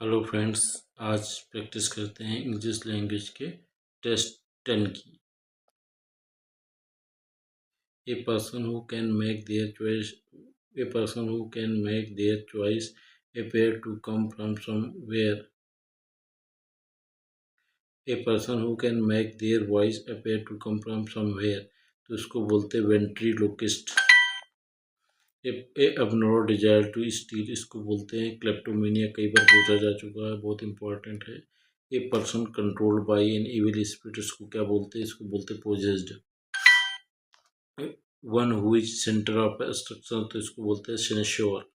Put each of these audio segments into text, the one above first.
Hello friends, आज practice करते हैं इंग्लिश लैंग्वेज के टेस्ट 10 की। A person who can make their choice appear to come from somewhere। A person who can make their voice appear to come from somewhere, तो इसको बोलते हैं वेंट्रीलोकिस्ट। ए abnormal desire to steal, इसको बोलते हैं kleptomania. कई बार पूछा जा चुका है, बहुत इंपॉर्टेंट है। A person controlled by an evil spirit, इसको क्या बोलते हैं? इसको बोलते हैं possessed. One who is centre of structure, तो इसको बोलते हैं censure.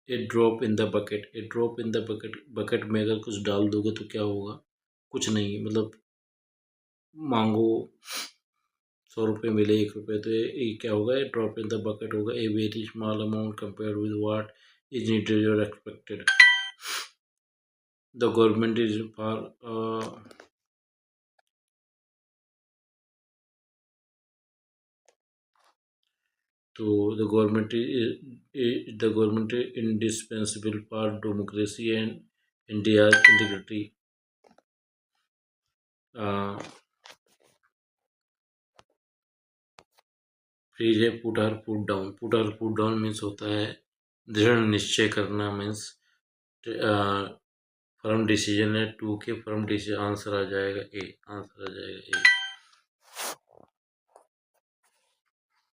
A drop in the bucket, A drop in the bucket, bucket में अगर कुछ डाल दोगे तो क्या होगा? कुछ नहीं, मतलब मांगो 100 रुपये मिले 1 रुपये, तो ये क्या होगा? ड्रॉप इन द बकेट होगा। A very small amount compare with what is needed और expected. The government is for तो the government is indispensable for democracy and India integrity. Phrase है put her foot down. Put her foot down means होता है दृढ़ निश्चय करना, means firm decision है। To के फर्म डिसीजन, आंसर आ जाएगा ए, आंसर आ जाएगा A.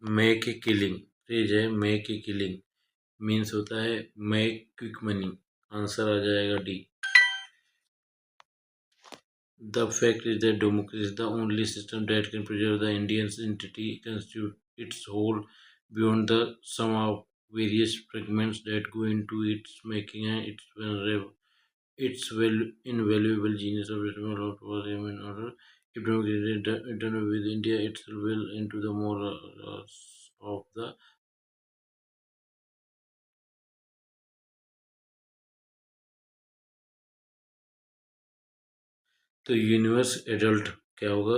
Make a killing, phrase है मेक ए किलिंग मीन्स होता है मेक क्विक मनी, आंसर आ जाएगा D. The fact is that democracy is the only system that can preserve the Indian entity, constitute its whole beyond the sum of various fragments that go into its making, and its invaluable genius of responsible for in order. If democracy is done with India itself will into the morals of the। तो universe adult क्या होगा?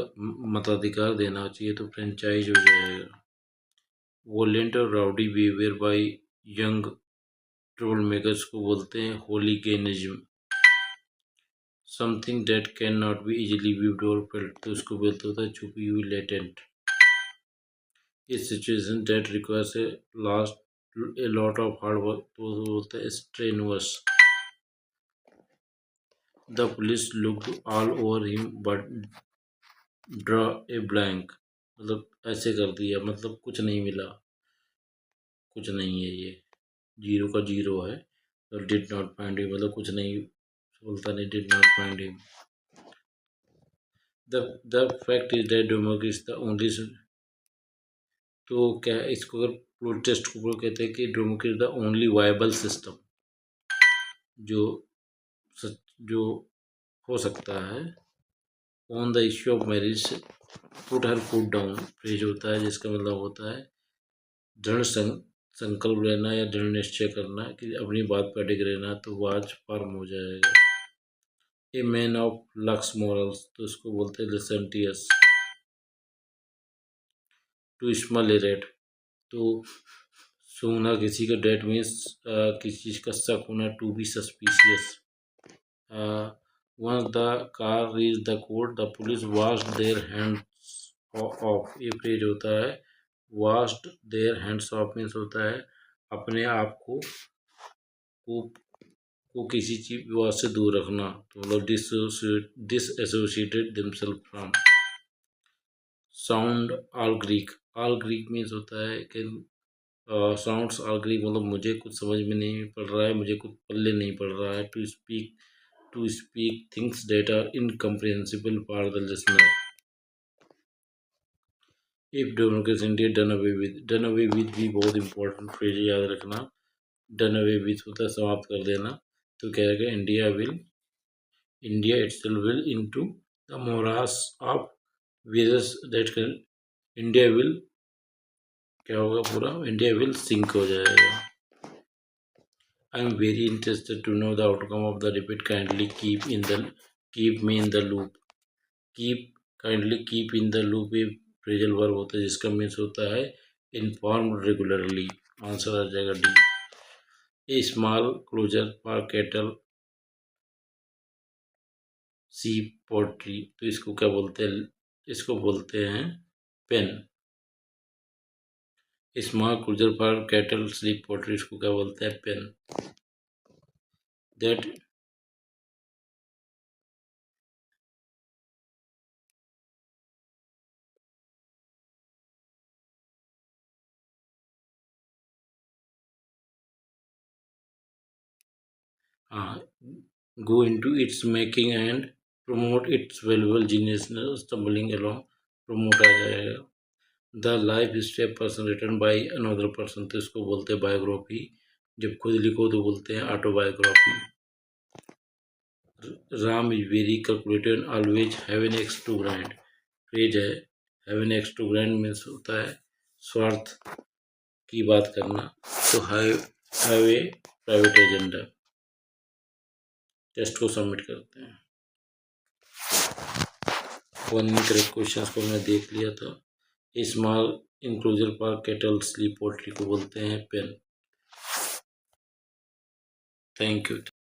मताधिकार देना चाहिए, तो franchise हो जाएगा। Violent और rowdy behaviour by young trouble makers को बोलते हैं hooliganism. Something that can not be easily viewed और फेल्ट, तो उसको बोलते होता है छुपी हुई लेटेंट। इस situation that requires a lot of hard work, तो बोलते हैं strenuous. The police looked all over him but draw a blank, मतलब ऐसे कर दिया, मतलब कुछ नहीं मिला, कुछ नहीं है, ये 0 का 0 है। और डिड नॉट फाइंड हिम, मतलब कुछ नहीं बोलता, नहीं did not find him. The fact is that democracy is the only, तो क्या इसको अगर प्रोटेस्ट को कहते हैं कि democracy is the only viable system, जो हो सकता है। On the issue of marriage put her foot down phrase होता है, जिसका मतलब होता है दृढ़ संकल्प लेना या दृढ़ निश्चय करना कि अपनी बात पर अडिग रहना, तो वाज फर्म हो जाएगा। A man of lux morals, तो इसको बोलते हैं लिसेंटियस। टू स्मॉल ए रेट, तो सूंघना किसी का डेट मीन्स किसी चीज़ का शक होना, to be suspicious. Once the car reach the court the police washed their hands off, ये फ्रेज होता है washed their hands off means होता है अपने आप को किसी चीज बात से दूर रखना, तो मतलब disassociated themselves from. Sound all Greek, all Greek means होता है कि साउंड्स ऑल ग्रीक, मतलब मुझे कुछ समझ में नहीं पड़ रहा है, मुझे कुछ पल्ले नहीं पड़ रहा है। To speak things that are incomprehensible for the listener. If democracy India done away with भी बहुत इंपॉर्टेंट फ्रेज याद रखना। डन अवे विथ होता है समाप्त कर देना, तो क्या है India itself will into the morass of various that can India will क्या होगा? पूरा इंडिया विल सिंक हो जाएगा। I am very interested to know the outcome of the debate, kindly keep me in the loop. Kindly keep in the loop ये phrasal verb होता है, जिसका means होता है इन्फॉर्म रेगुलरली, आंसर आ जाएगा D. A small closure for cattle sheep poultry, तो इसको क्या बोलते हैं, इसको बोलते हैं pen. Small closure for cattle sheep poultry, इसको क्या बोलते हैं, pen. That go into its making and promote its valuable genius stumbling along, promote आ जाएगा। The life history of person written by another person, तो इसको बोलते हैं बायोग्राफी। जब खुद लिखो तो बोलते हैं autobiography. Ram is very calculated always have an axe to grind, phrase है। Have an axe to grind means होता है स्वार्थ की बात करना, तो have a private agenda. Test को सबमिट करते हैं। वन करेक्ट क्वेश्चन को हमने देख लिया था। स्मॉल इंक्लोजर पर कैटल स्लीप पोल्ट्री को बोलते हैं पेन। Thank you.